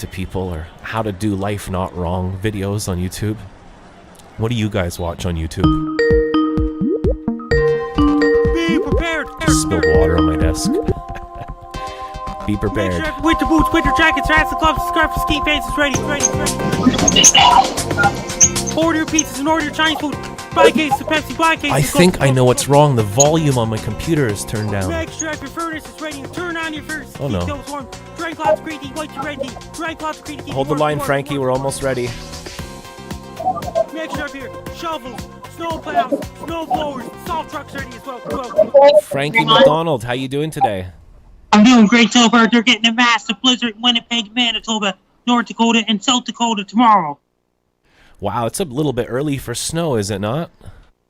to people, or how to do life not wrong videos on YouTube. What do you guys watch on YouTube? Be prepared. Just spilled water on my desk. Be prepared. Make sure winter boots, winter jackets, hats, and gloves, scarves, and ski pants is ready. Order your pizzas and order your Chinese food. Buy case of Pepsi, buy case. I think I know what's wrong. The volume on my computer is turned down. Make sure your furnace is ready. Turn on your furnace. Oh no. Warm. Dry cloths, green tea, white tea, red tea. Dry cloths, green tea. Hold the line, Frankie. We're almost ready. Make sure your shovels, snow plows, snow blowers, salt trucks ready as well. Frankie McDonald, how you doing today? I'm doing great so far. They're getting a massive blizzard in Winnipeg, Manitoba, North Dakota, and South Dakota tomorrow. Wow, it's a little bit early for snow, is it not?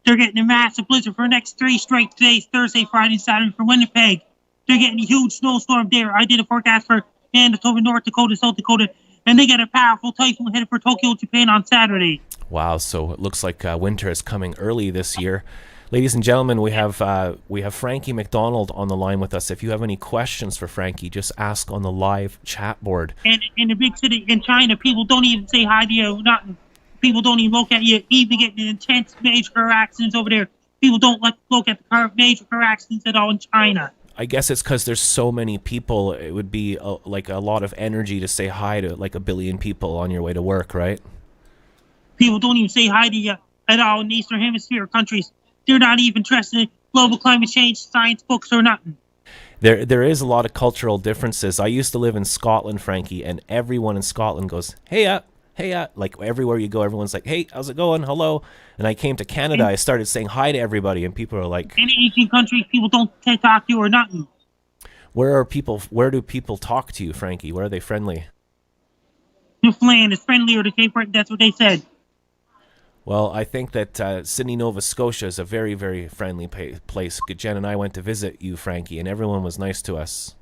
They're getting a massive blizzard for the next 3 straight days, Thursday, Friday, Saturday for Winnipeg. They're getting a huge snowstorm there. I did a forecast for Manitoba, North Dakota, South Dakota, and they get a powerful typhoon headed for Tokyo, Japan on Saturday. Wow, so it looks like winter is coming early this year. Ladies and gentlemen, we have Frankie McDonald on the line with us. If you have any questions for Frankie, just ask on the live chat board. And in the big city in China, people don't even say hi to you. Nothing. People don't even look at you. Even getting intense major car accidents over there. People don't look at the major car accidents at all in China. I guess it's because there's so many people. It would be like a lot of energy to say hi to like 1 billion people on your way to work, right? People don't even say hi to you at all in the Eastern Hemisphere countries. They're not even interested in global climate change, science books, or nothing. There is a lot of cultural differences. I used to live in Scotland, Frankie, and everyone in Scotland goes, hey, like everywhere you go, everyone's like, hey, how's it going? Hello. And I came to Canada, I started saying hi to everybody, and people are like... In Asian countries, people don't talk to you or nothing. Where do people talk to you, Frankie? Where are they friendly? Newfoundland is friendlier to Cape Breton, that's what they said. Well, I think that Sydney, Nova Scotia is a very, very friendly place. Jen and I went to visit you, Frankie, and everyone was nice to us.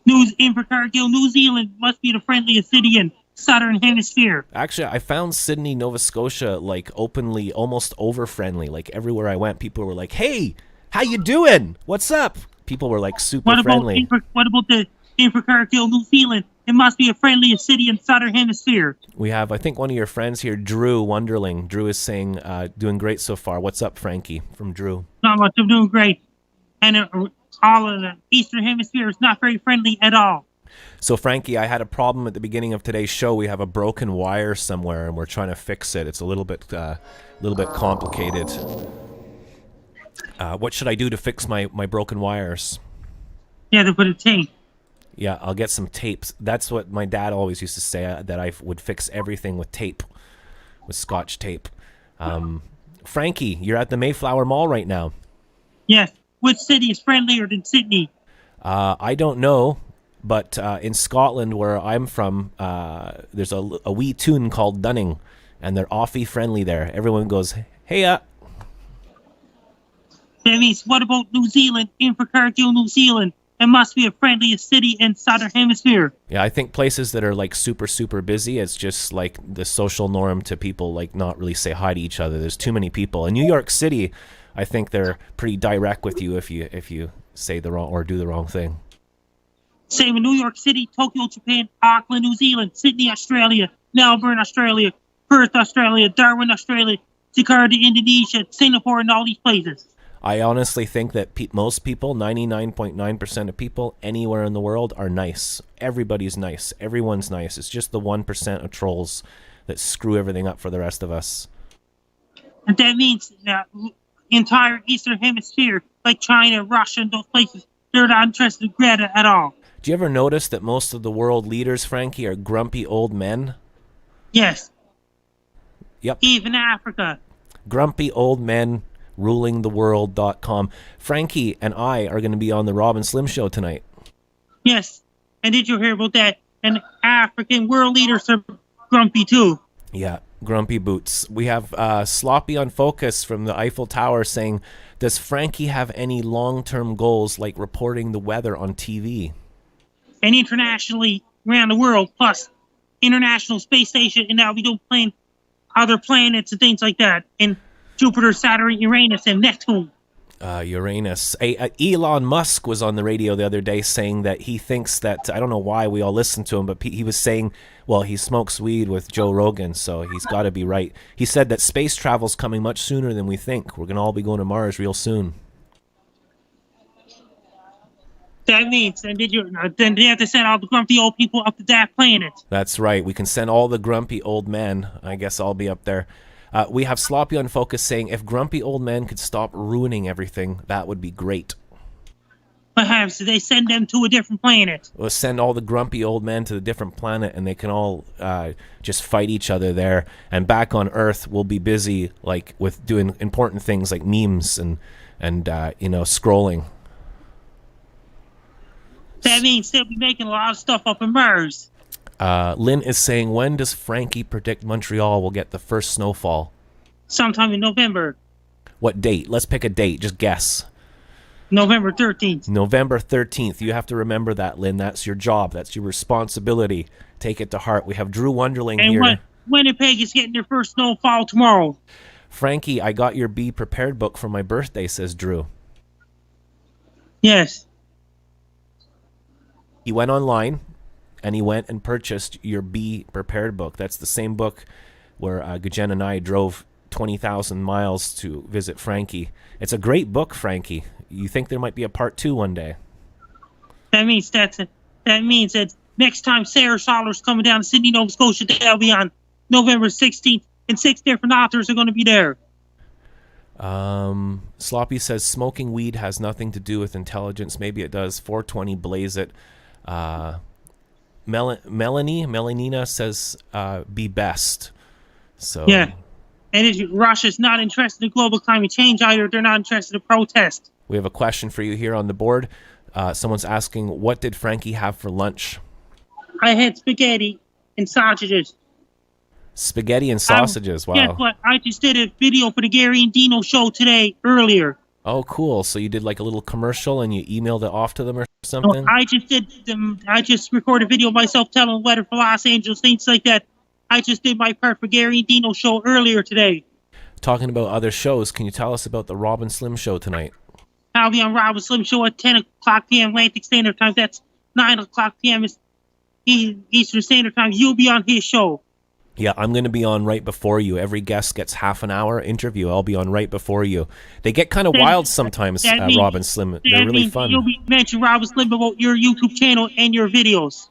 Invercargill, New Zealand must be the friendliest city in Southern Hemisphere. Actually, I found Sydney, Nova Scotia, like openly, almost over-friendly. Like everywhere I went, people were like, hey, how you doing? What's up? People were like super friendly. What about the Invercargill, New Zealand? It must be the friendliest city in Southern Hemisphere. We have, I think, one of your friends here, Drew Wonderling. Drew is saying, doing great so far. What's up, Frankie? From Drew. Not much. I'm doing great. And all of the Eastern Hemisphere is not very friendly at all. So, Frankie, I had a problem at the beginning of today's show. We have a broken wire somewhere, and we're trying to fix it. It's a little bit complicated. What should I do to fix my broken wires? Yeah, to put a tape. Yeah, I'll get some tapes. That's what my dad always used to say, that I would fix everything with tape, with Scotch tape. Frankie, you're at the Mayflower Mall right now. Yes. Which city is friendlier than Sydney? I don't know, but in Scotland, where I'm from, there's a wee tune called Dunning, and they're awfully friendly there. Everyone goes, hey, That means, what about New Zealand? Invercargill, New Zealand. It must be the friendliest city in Southern Hemisphere. Yeah, I think places that are like super, super busy, it's just like the social norm to people like not really say hi to each other. There's too many people. In New York City, I think they're pretty direct with you if you say the wrong or do the wrong thing. Same in New York City, Tokyo, Japan, Auckland, New Zealand, Sydney, Australia, Melbourne, Australia, Perth, Australia, Darwin, Australia, Jakarta, Indonesia, Singapore, and all these places. I honestly think that most people, 99.9% of people anywhere in the world are nice. Everybody's nice. Everyone's nice. It's just the 1% of trolls that screw everything up for the rest of us. And that means that the entire Eastern Hemisphere, like China, Russia, and those places, they're not interested in Greta at all. Do you ever notice that most of the world leaders, Frankie, are grumpy old men? Yes. Yep. Even Africa. Grumpy old men rulingtheworld.com. Frankie and I are going to be on the Rob and Slim show tonight. Yes. And did you hear about that? And African world leaders are grumpy too. Yeah, grumpy boots. We have Sloppy on Focus from the Eiffel Tower saying, does Frankie have any long-term goals like reporting the weather on TV? And internationally around the world, plus International Space Station, and now we don't plan other planets and things like that. And Jupiter, Saturn, Uranus, and Neptune. Uranus. Elon Musk was on the radio the other day saying that he thinks that, I don't know why we all listen to him, but he was saying, well, he smokes weed with Joe Rogan, so he's got to be right. He said that space travel's coming much sooner than we think. We're going to all be going to Mars real soon. That means, then they have to send all the grumpy old people up to that planet. That's right. We can send all the grumpy old men. I guess I'll be up there. We have Sloppy on Focus saying, if grumpy old men could stop ruining everything, that would be great. Perhaps they send them to a different planet. We'll send all the grumpy old men to the different planet, and they can all just fight each other there. And back on Earth, we'll be busy like with doing important things like memes and scrolling. That means they'll be making a lot of stuff up in Mars. Lynn is saying, when does Frankie predict Montreal will get the first snowfall? Sometime in November. What date? Let's pick a date. Just guess. November 13th. November 13th. You have to remember that, Lynn. That's your job. That's your responsibility. Take it to heart. We have Drew Wonderling here. And Winnipeg is getting their first snowfall tomorrow. Frankie, I got your Be Prepared book for my birthday, says Drew. Yes. He went online and he went and purchased your Be Prepared book. That's the same book where Gujen and I drove 20,000 miles to visit Frankie. It's a great book, Frankie. You think there might be a part 2 one day? That means that next time Sarah Scholler's coming down to Sydney, Nova Scotia, they'll be on November 16th, and 6 different authors are going to be there. Sloppy says smoking weed has nothing to do with intelligence. Maybe it does. 420 blaze it. Melanina says be best. So yeah, and Russia's not interested in global climate change either. They're not interested in protest. We have a question for you here on the board. Someone's asking, what did Frankie have for lunch? I had spaghetti and sausages. Spaghetti and sausages, wow. Guess what? I just did a video for the Gary and Dino show earlier. Oh, cool. So you did like a little commercial and you emailed it off to them or something? No, I just recorded a video of myself telling weather for Los Angeles, things like that. I just did my part for Gary and Dino show earlier today. Talking about other shows, can you tell us about the Rob and Slim show tonight? I'll be on Rob and Slim show at 10 o'clock p.m. Atlantic Standard Time. That's 9 o'clock p.m. Eastern Standard Time. You'll be on his show. Yeah, I'm going to be on right before you. Every guest gets half an hour interview. I'll be on right before you. They get kind of wild sometimes, Rob and Slim. They're really fun. You'll be mentioning Rob and Slim about your YouTube channel and your videos.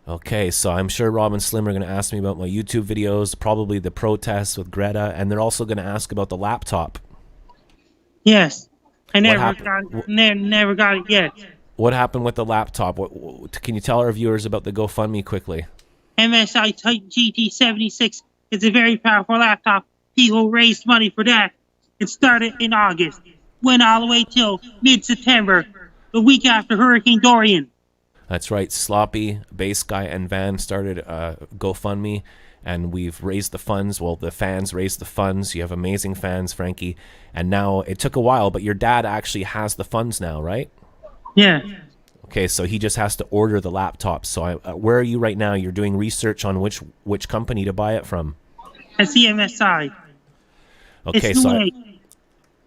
Okay, so I'm sure Rob and Slim are going to ask me about my YouTube videos, probably the protests with Greta, and they're also going to ask about the laptop. Yes. I never got it yet. What happened with the laptop? Can you tell our viewers about the GoFundMe quickly? MSI Titan GT76 is a very powerful laptop. People raised money for that. It started in August, went all the way till mid-September, the week after Hurricane Dorian. That's right. Sloppy, Bass Guy, and Van started GoFundMe, and we've raised the funds. Well, the fans raised the funds. You have amazing fans, Frankie. And now it took a while, but your dad actually has the funds now, right? Yeah. Okay, so he just has to order the laptop. So where are you right now? You're doing research on which company to buy it from. At CMSI. Okay, so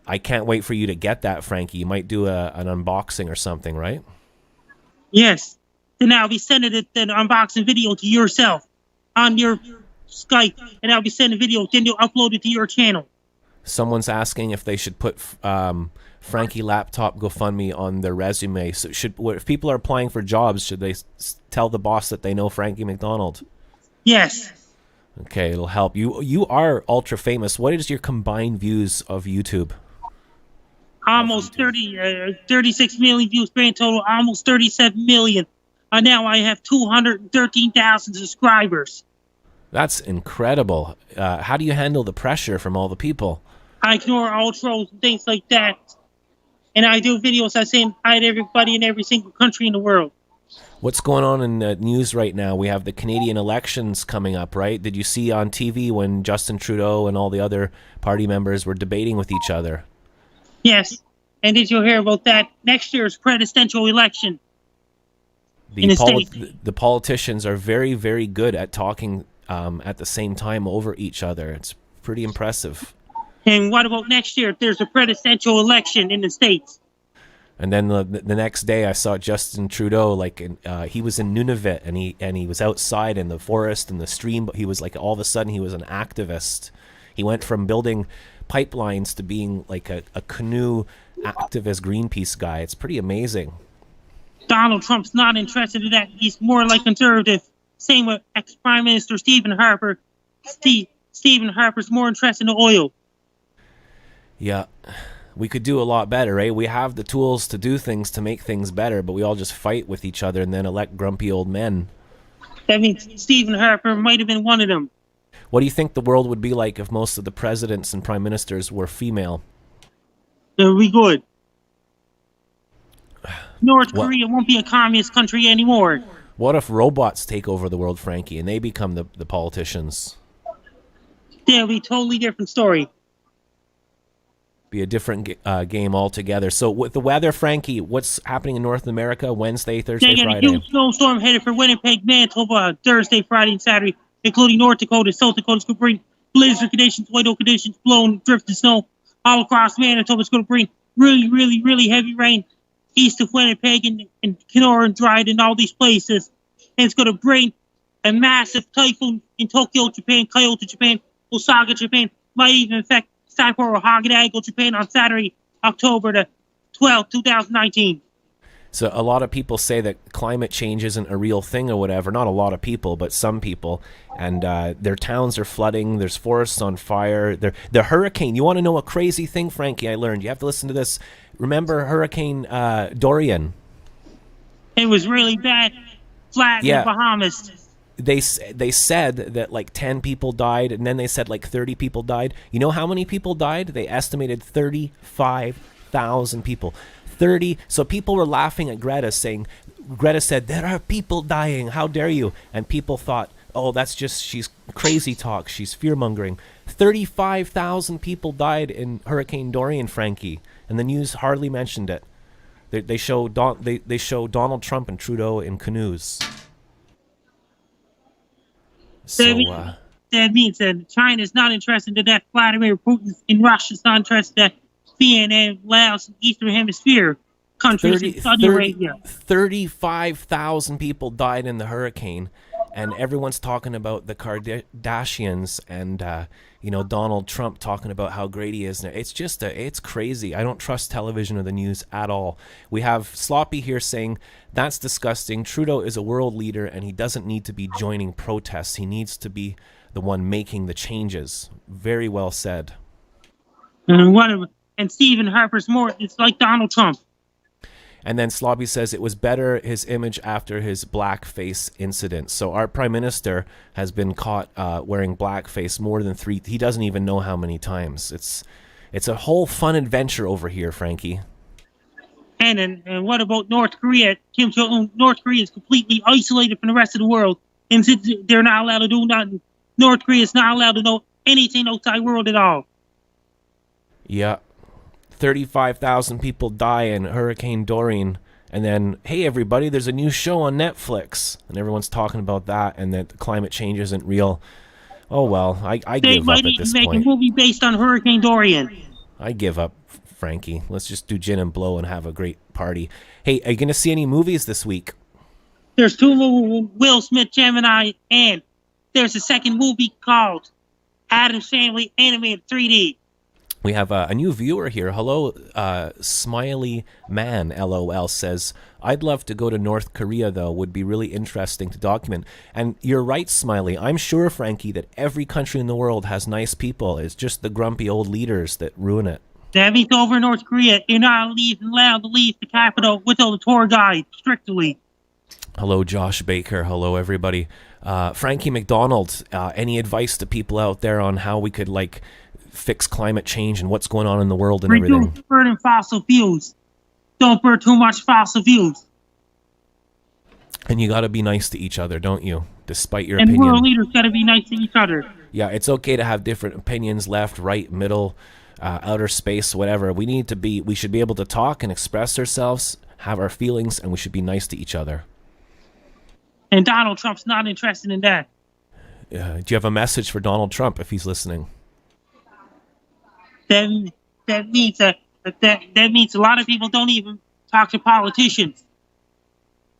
I can't wait for you to get that, Frankie. You might do an unboxing or something, right? Yes. Then I'll be sending an unboxing video to yourself on your Skype, and I'll be sending a video. Then you'll upload it to your channel. Someone's asking if they should put Frankie Laptop GoFundMe on their resume. So if people are applying for jobs, should they tell the boss that they know Frankie McDonald? Yes. Okay, it'll help. You are ultra famous. What is your combined views of YouTube? Almost 36 million views grand total, almost 37 million. Now I have 213,000 subscribers. That's incredible. How do you handle the pressure from all the people? I ignore all trolls and things like that. And I do videos I say hi to everybody in every single country in the world. What's going on in the news right now? We have the Canadian elections coming up, right? Did you see on TV when Justin Trudeau and all the other party members were debating with each other? Yes. And did you hear about that? Next year's presidential election. The politicians are very, very good at talking at the same time over each other. It's pretty impressive. And what about next year? There's a presidential election in the States. And then the next day, I saw Justin Trudeau, he was in Nunavut, and he was outside in the forest and the stream. But he was like, all of a sudden, he was an activist. He went from building pipelines to being like a canoe activist, Greenpeace guy. It's pretty amazing. Donald Trump's not interested in that. He's more like conservative. Same with ex-Prime Minister Stephen Harper. Stephen Harper's more interested in oil. Yeah. We could do a lot better, eh? We have the tools to do things, to make things better, but we all just fight with each other and then elect grumpy old men. That means Stephen Harper might have been one of them. What do you think the world would be like if most of the presidents and prime ministers were female? It would be good. North Korea won't be a communist country anymore. What if robots take over the world, Frankie, and they become the politicians? That'll be a totally different story. Be a different game altogether. So with the weather, Frankie, what's happening in North America Wednesday, Thursday, They got Friday? a huge snowstorm headed for Winnipeg, Manitoba, Thursday, Friday, and Saturday, including North Dakota, South Dakota. It's going to bring blizzard conditions, whiteout conditions, blowing, drifting snow all across Manitoba. It's going to bring really, really, really heavy rain east of Winnipeg and Kenora and Dryden and all these places. And it's going to bring a massive typhoon in Tokyo, Japan, Kyoto, Japan, Osaka, Japan. Might even affect Sapporo, Hagadago, Japan on Saturday, October the 12th, 2019. So a lot of people say that climate change isn't a real thing or whatever. Not a lot of people, but some people. And their towns are flooding. There's forests on fire. The hurricane. You want to know a crazy thing, Frankie, I learned? You have to listen to this. Remember Hurricane Dorian? It was really bad. Flat in the Bahamas. They said that like 10 people died, and then they said like 30 people died. You know how many people died? They estimated 35,000 people. 30. So people were laughing at Greta, saying, Greta said, there are people dying. How dare you? And people thought, oh, that's just, she's crazy talk. She's fear-mongering. 35,000 people died in Hurricane Dorian, Frankie. And the news hardly mentioned it. They show Donald Trump and Trudeau in canoes. That means that China's not interested in that. Vladimir Putin in Russia's not interested in that. Vietnam, Laos, and Eastern Hemisphere countries in Saudi Arabia. 35,000 people died in the hurricane, and everyone's talking about the Kardashians and Donald Trump talking about how great he is. It's crazy. I don't trust television or the news at all. We have Sloppy here saying that's disgusting. Trudeau is a world leader, and he doesn't need to be joining protests. He needs to be the one making the changes. Very well said. And Stephen Harper's it's like Donald Trump. And then Sloppy says it was better, his image after his blackface incident. So our prime minister has been caught wearing blackface more than 3. He doesn't even know how many times. It's a whole fun adventure over here, Frankie. And what about North Korea? Kim Jong-un, North Korea is completely isolated from the rest of the world. And since they're not allowed to do nothing, North Korea is not allowed to know anything outside the world at all. Yeah. 35,000 people die in Hurricane Dorian, and then, hey everybody, there's a new show on Netflix, and everyone's talking about that, and that climate change isn't real. Oh well, I give up at this point. They might even make a movie based on Hurricane Dorian. I give up, Frankie. Let's just do gin and blow and have a great party. Hey, are you going to see any movies this week? There's 2 Will Smith, Gemini, and there's a second movie called Addams Family Animated 3D. We have a new viewer here. Hello, Smiley Man, LOL, says, I'd love to go to North Korea, though. Would be really interesting to document. And you're right, Smiley. I'm sure, Frankie, that every country in the world has nice people. It's just the grumpy old leaders that ruin it. That means over in North Korea, you're not allowed to leave the capital without a tour guide, strictly. Hello, Josh Baker. Hello, everybody. Frankie McDonald, any advice to people out there on how we could, fix climate change and what's going on in the world and everything? Reduce burning fossil fuels. Don't burn too much fossil fuels. And you got to be nice to each other, don't you? Despite your opinion. And world leaders got to be nice to each other. Yeah, it's okay to have different opinions, left, right, middle, outer space, whatever. We should be able to talk and express ourselves, have our feelings, and we should be nice to each other. And Donald Trump's not interested in that. Do you have a message for Donald Trump if he's listening? Then that means that means a lot of people don't even talk to politicians.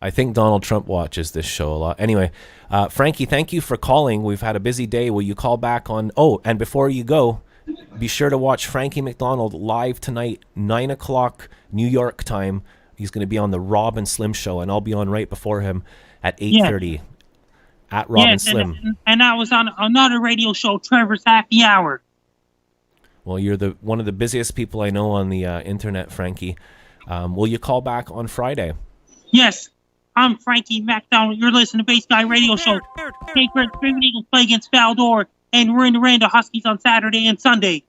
I think Donald Trump watches this show a lot. Anyway, Frankie, thank you for calling. We've had a busy day. Will you call back on... Oh, and before you go, be sure to watch Frankie McDonald live tonight, 9 o'clock New York time. He's going to be on the Rob and Slim show, and I'll be on right before him at 8:30 at Rob and Slim. And I was on another radio show, Trevor's Happy Hour. Well, you're one of the busiest people I know on the internet, Frankie. Will you call back on Friday? Yes. I'm Frankie McDonald. You're listening to Base Guy Radio Show. Cape Breton Screaming Eagles play against Valdor, and we're in the Randa Huskies on Saturday and Sunday.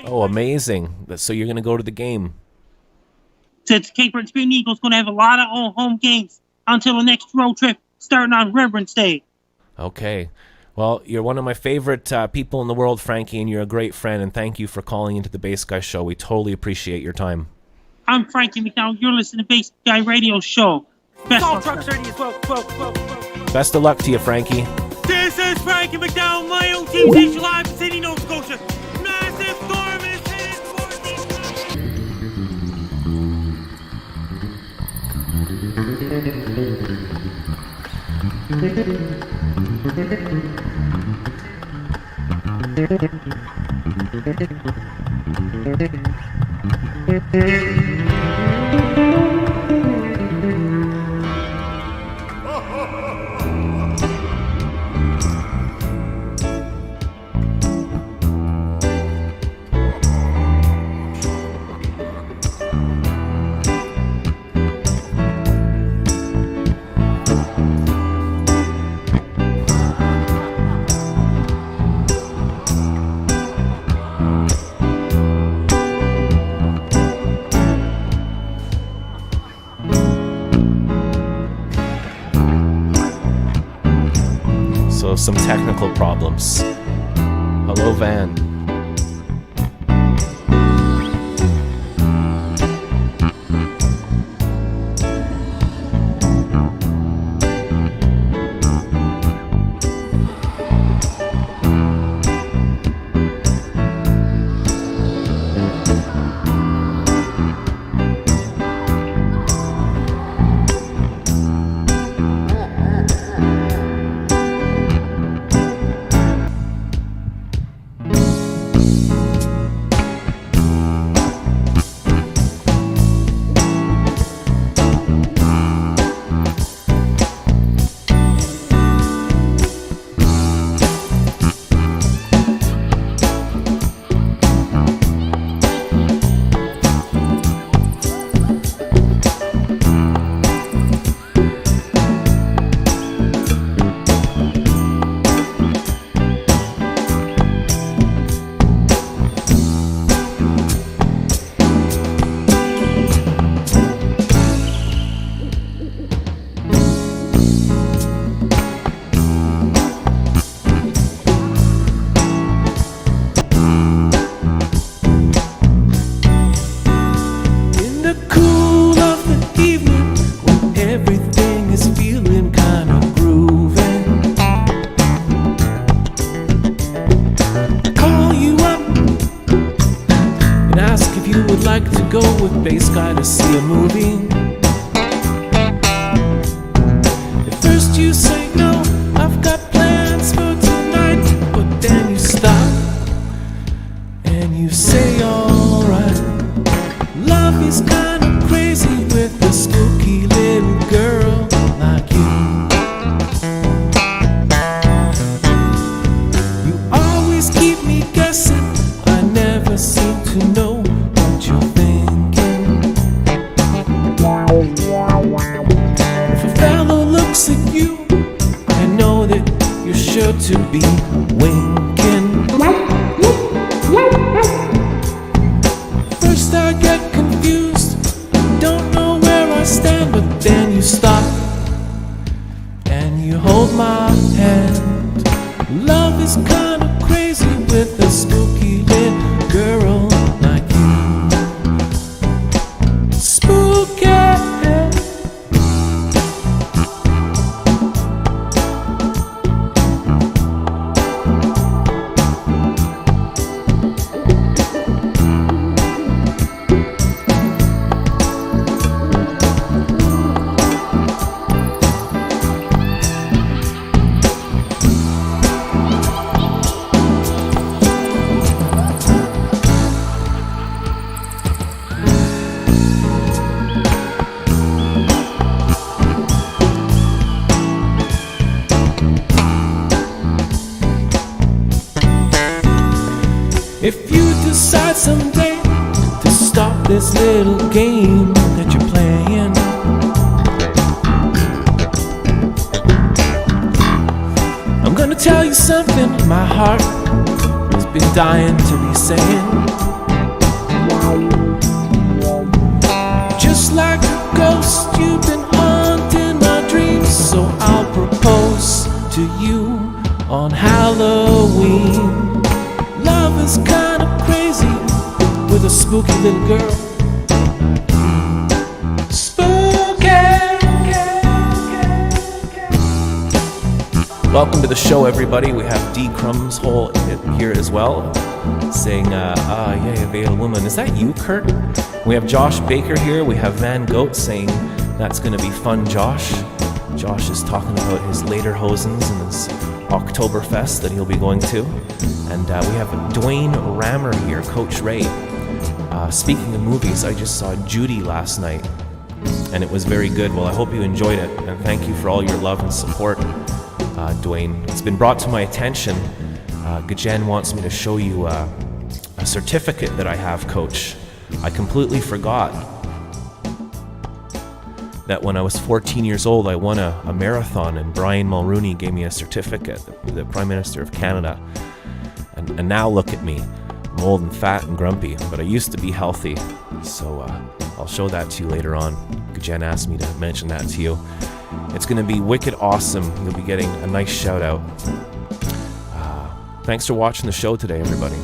Oh, amazing. So you're going to go to the game. Since Cape Breton Screaming Eagles going to have a lot of home games until the next road trip starting on Remembrance Day. Okay. Well, you're one of my favorite people in the world, Frankie, and you're a great friend, and thank you for calling into the Base Guy Show. We totally appreciate your time. I'm Frankie McDonald. You're listening to Base Guy Radio Show. Best of luck to you, Frankie. This is Frankie McDonald, my own team station live in Sydney, Nova Scotia. Massive storm is some technical problems. Hello, Van. Bass Guy to see a movie. At first you say no, I've got plans for tonight, but then you stop and you say alright. Love is kinda crazy with a spooky little girl like you. You always keep me guessing, I never seem to know what you're thinking. If a fellow looks at you, I know that you're sure to be winking. First I get confused, I don't know where I stand, but then you stop and you hold my hand. Love is kinda crazy with a spooky little girl like you. Spooky. If you decide someday to stop this little game that you're playing, I'm gonna tell you something my heart has been dying to be saying. Just like a ghost, you've been haunting my dreams, so I'll propose to you on Halloween. Love is kinda crazy with a spooky little girl. Welcome to the show, everybody. We have D. Crumshole here as well, saying, yeah, Veiled Woman. Is that you, Kurt? We have Josh Baker here. We have Van Goat saying, that's going to be fun, Josh. Josh is talking about his Lederhosens and his Oktoberfest that he'll be going to. And we have Dwayne Rammer here, Coach Ray. Speaking of movies, I just saw Judy last night, and it was very good. Well, I hope you enjoyed it, and thank you for all your love and support. Dwayne, it's been brought to my attention. Gajen wants me to show you a certificate that I have, Coach. I completely forgot that when I was 14 years old, I won a marathon, and Brian Mulrooney gave me a certificate, the Prime Minister of Canada. And now look at me. I'm old and fat and grumpy, but I used to be healthy. So I'll show that to you later on. Gajen asked me to mention that to you. It's going to be wicked awesome. You'll be getting a nice shout out. Thanks for watching the show today, everybody.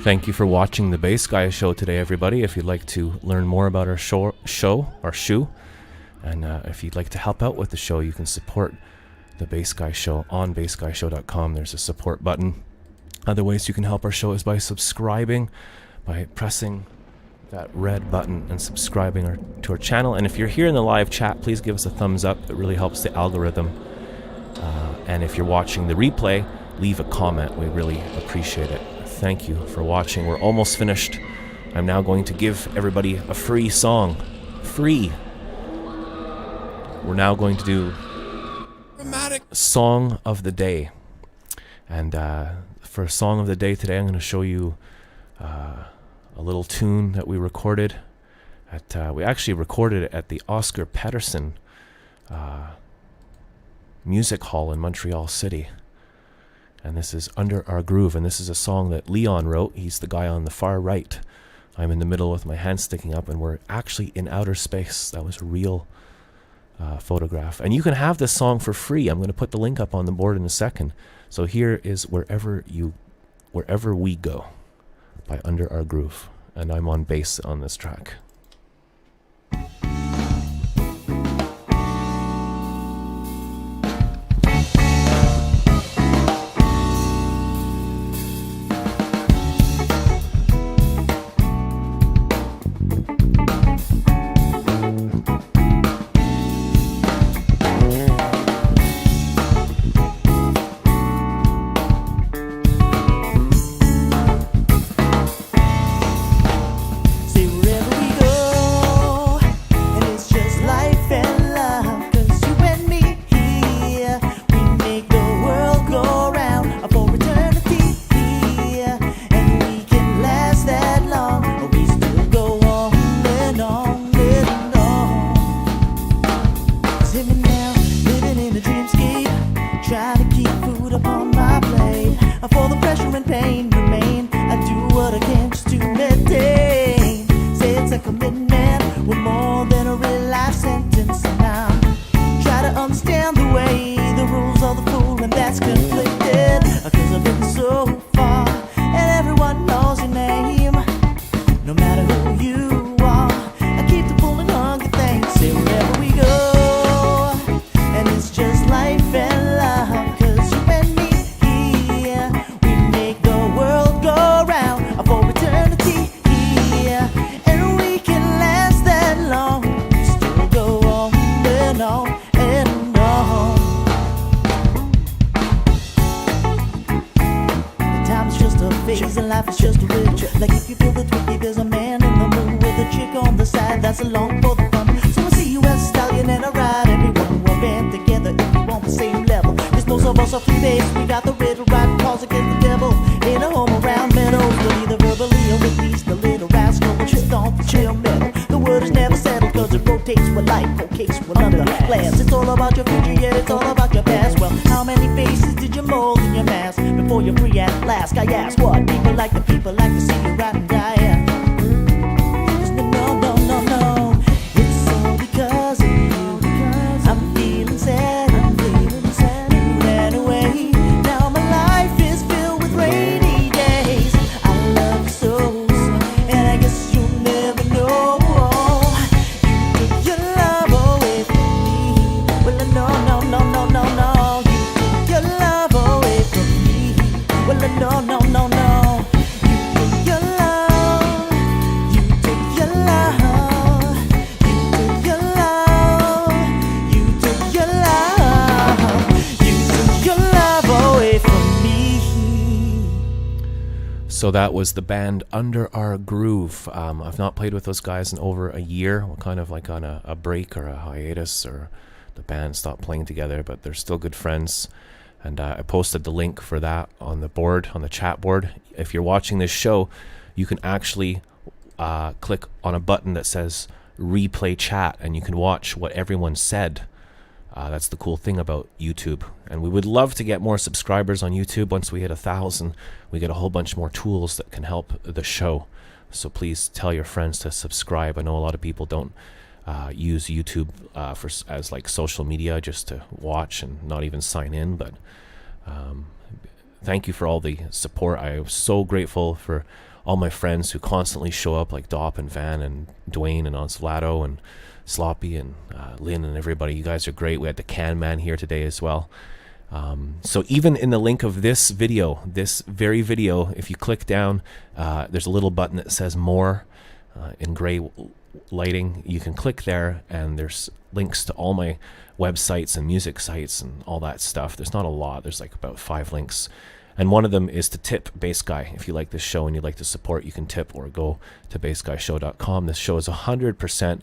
Thank you for watching the Bass Guy Show today, everybody. If you'd like to learn more about our show, and if you'd like to help out with the show, you can support the Bass Guy Show on bassguyshow.com. There's a support button. Other ways you can help our show is by subscribing, by pressing that red button and subscribing to our channel. And if you're here in the live chat, please give us a thumbs up. It really helps the algorithm. And if you're watching the replay, leave a comment. We really appreciate it. Thank you for watching. We're almost finished. I'm now going to give everybody a free song. Free. We're now going to do Song of the Day. And for Song of the Day today, I'm going to show you a little tune that we recorded. We actually recorded it at the Oscar Peterson Music Hall in Montreal City. And this is Under Our Groove, and this is a song that Leon wrote. He's the guy on the far right. I'm in the middle with my hand sticking up, and we're actually in outer space. That was a real photograph. And you can have this song for free. I'm going to put the link up on the board in a second. So here is Wherever We Go by Under Our Groove. And I'm on bass on this track. So that was the band Under Our Groove. I've not played with those guys in over a year. We're kind of like on a break or a hiatus, or the band stopped playing together, but they're still good friends. And I posted the link for that on the board, on the chat board. If you're watching this show, you can actually click on a button that says replay chat, and you can watch what everyone said. That's the cool thing about YouTube. And we would love to get more subscribers on YouTube. Once we hit 1,000, we get a whole bunch more tools that can help the show. So please tell your friends to subscribe. I know a lot of people don't use YouTube as like social media, just to watch and not even sign in. But thank you for all the support. I am so grateful for all my friends who constantly show up, like Dop and Van and Dwayne and Onsolato and Sloppy and Lynn and everybody. You guys are great. We had the Can Man here today as well. So even in the link of this video, this very video, if you click down, there's a little button that says more in gray lighting, you can click there, and there's links to all my websites and music sites and all that stuff. There's not a lot. There's like about 5 links. And one of them is to tip Bass Guy. If you like this show and you'd like to support, you can tip or go to bassguyshow.com. This show is 100%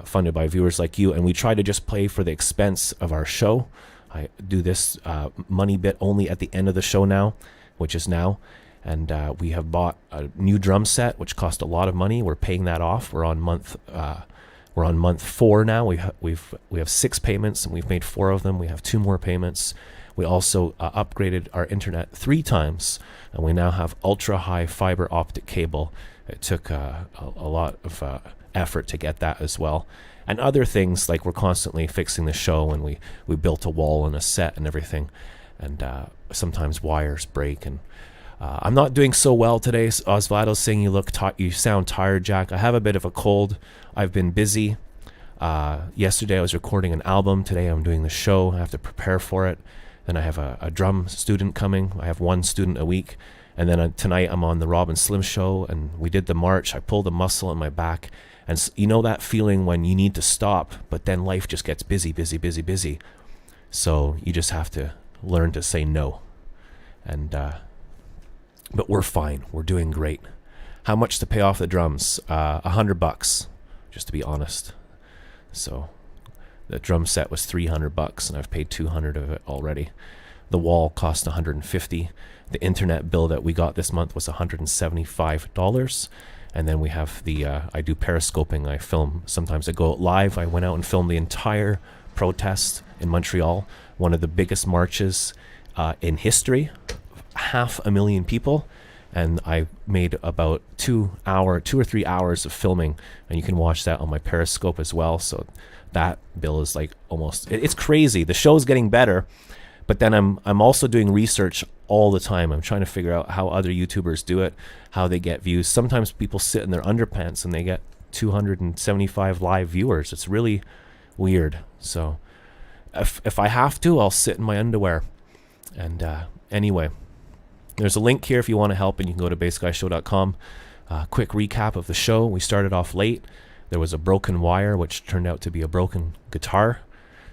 funded by viewers like you, and we try to just play for the expense of our show. I do this money bit only at the end of the show now, which is now. And we have bought a new drum set, which cost a lot of money. We're paying that off. We're on month 4 now. We have 6 payments, and we've made 4 of them. We have 2 more payments. We also upgraded our internet 3 times, and we now have ultra-high fiber optic cable. It took a lot of effort to get that as well. And other things, like we're constantly fixing the show, and we built a wall and a set and everything. And sometimes wires break. And I'm not doing so well today. Osvaldo's saying you sound tired, Jack. I have a bit of a cold. I've been busy. Yesterday I was recording an album. Today I'm doing the show. I have to prepare for it. Then I have a drum student coming. I have 1 student a week. And then tonight I'm on the Rob and Slim show, and we did the march. I pulled a muscle in my back. And you know that feeling when you need to stop, but then life just gets busy. So you just have to learn to say no. And but we're fine. We're doing great. How much to pay off the drums? $100, just to be honest. So the drum set was $300, and I've paid $200 of it already. The wall cost $150. The internet bill that we got this month was $175. And then we have I do periscoping. I film. Sometimes I go out live. I went out and filmed the entire protest in Montreal, one of the biggest marches in history, 500,000 people. And I made about 2 or 3 hours of filming, and you can watch that on my Periscope as well. So that bill is like it's crazy. The show's getting better, but then I'm also doing research all the time. I'm trying to figure out how other YouTubers do it, how they get views. Sometimes people sit in their underpants and they get 275 live viewers. It's really weird. So if I have to, I'll sit in my underwear. And anyway, there's a link here if you want to help, and you can go to bassguyshow.com. Quick recap of the show. We started off late. There was a broken wire, which turned out to be a broken guitar.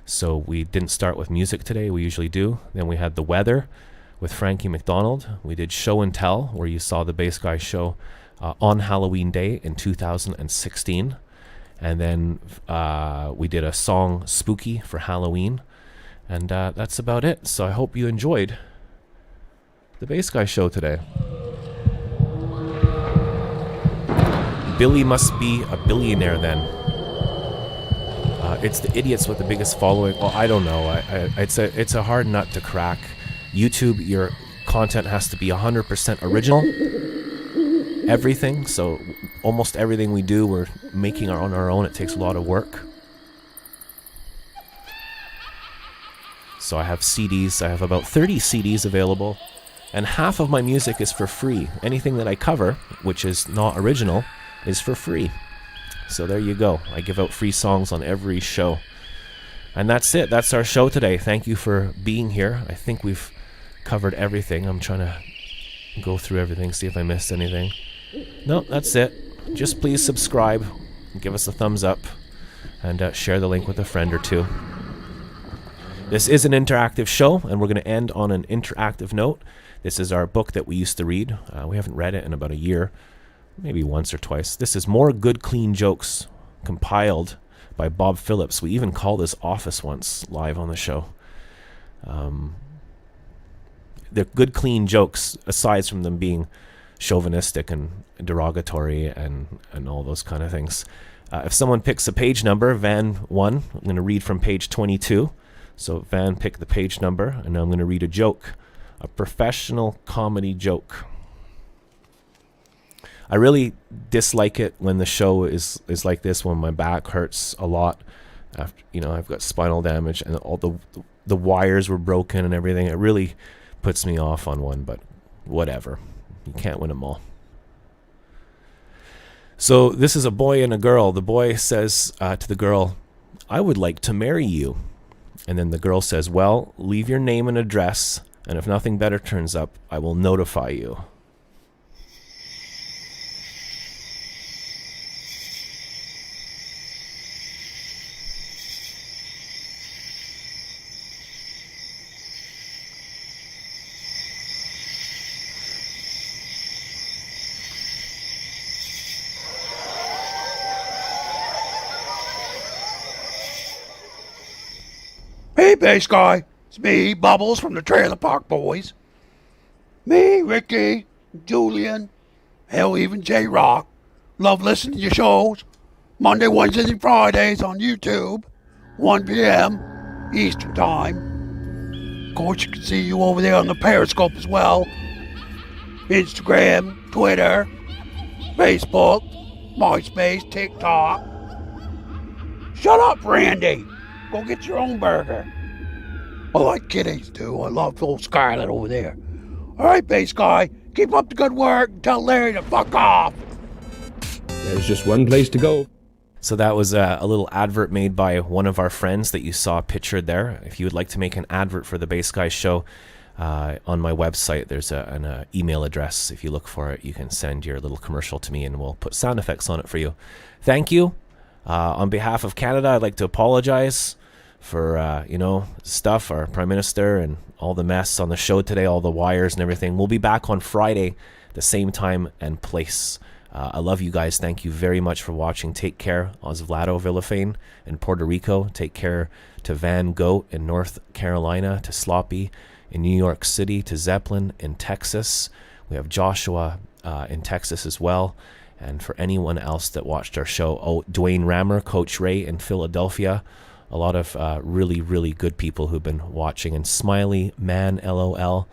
So we didn't start with music today. We usually do. Then we had the weather with Frankie McDonald. We did Show and Tell, where you saw the Bass Guy show on Halloween Day in 2016. And then we did a song, Spooky, for Halloween. And that's about it. So I hope you enjoyed the Bass Guy show today. Billy must be a billionaire then. It's the idiots with the biggest following. Well, I don't know. It's a hard nut to crack. YouTube, your content has to be 100% original. Everything. So almost everything we do, we're making on our own. It takes a lot of work. So I have CDs. I have about 30 CDs available. And half of my music is for free. Anything that I cover, which is not original, is for free. So there you go. I give out free songs on every show. And that's it. That's our show today. Thank you for being here. I think we've covered everything. I'm trying to go through everything, see if I missed anything. No, that's it. Just please subscribe, give us a thumbs up, and share the link with a friend or 2. This is an interactive show, and we're going to end on an interactive note. This is our book that we used to read. We haven't read it in about a year, maybe once or twice. This is More Good Clean Jokes, compiled by Bob Phillips. We even called his office once live on the show. They're good, clean jokes, aside from them being chauvinistic and derogatory and all those kind of things. If someone picks a page number, Van 1, I'm going to read from page 22. So Van picked the page number, and I'm going to read a joke, a professional comedy joke. I really dislike it when the show is like this, when my back hurts a lot. After, I've got spinal damage and all the wires were broken and everything. It really puts me off on one, but whatever. You can't win them all. So this is a boy and a girl. The boy says to the girl, "I would like to marry you." And then the girl says, "Well, leave your name and address, and if nothing better turns up, I will notify you." Hey, Bass Guy. It's me, Bubbles from the Trailer Park Boys. Me, Ricky, Julian, hell, even J-Rock. Love listening to your shows. Monday, Wednesdays, and Fridays on YouTube. 1 p.m. Eastern Time. Of course, you can see you over there on the Periscope as well. Instagram, Twitter, Facebook, MySpace, TikTok. Shut up, Randy. Go get your own burger. I like kitties, too. I love little Scarlet over there. All right, Bass Guy. Keep up the good work and tell Larry to fuck off. There's just one place to go. So that was a little advert made by one of our friends that you saw pictured there. If you would like to make an advert for the Bass Guy Show, on my website, there's an email address. If you look for it, you can send your little commercial to me and we'll put sound effects on it for you. Thank you. On behalf of Canada, I'd like to apologize for, stuff, our Prime Minister and all the mess on the show today, all the wires and everything. We'll be back on Friday, the same time and place. I love you guys. Thank you very much for watching. Take care. Osvaldo Villafane in Puerto Rico. Take care to Van Goat in North Carolina, to Sloppy in New York City, to Zeppelin in Texas. We have Joshua in Texas as well. And for anyone else that watched our show, Dwayne Rammer, Coach Ray in Philadelphia. A lot of really, really good people who've been watching. And Smiley Man LOL.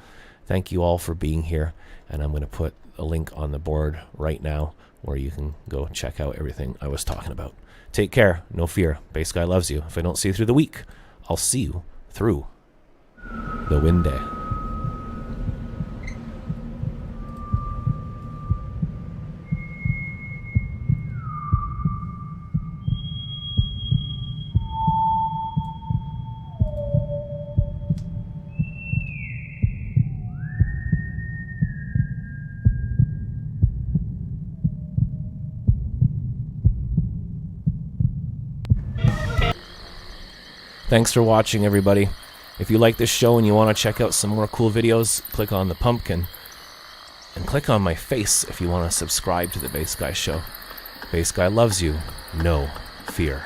Thank you all for being here. And I'm going to put a link on the board right now where you can go check out everything I was talking about. Take care. No fear. Bass Guy loves you. If I don't see you through the week, I'll see you through the windy. Thanks for watching, everybody. If you like this show and you want to check out some more cool videos, click on the pumpkin and click on my face if you want to subscribe to the Bass Guy Show. Bass Guy loves you. No fear.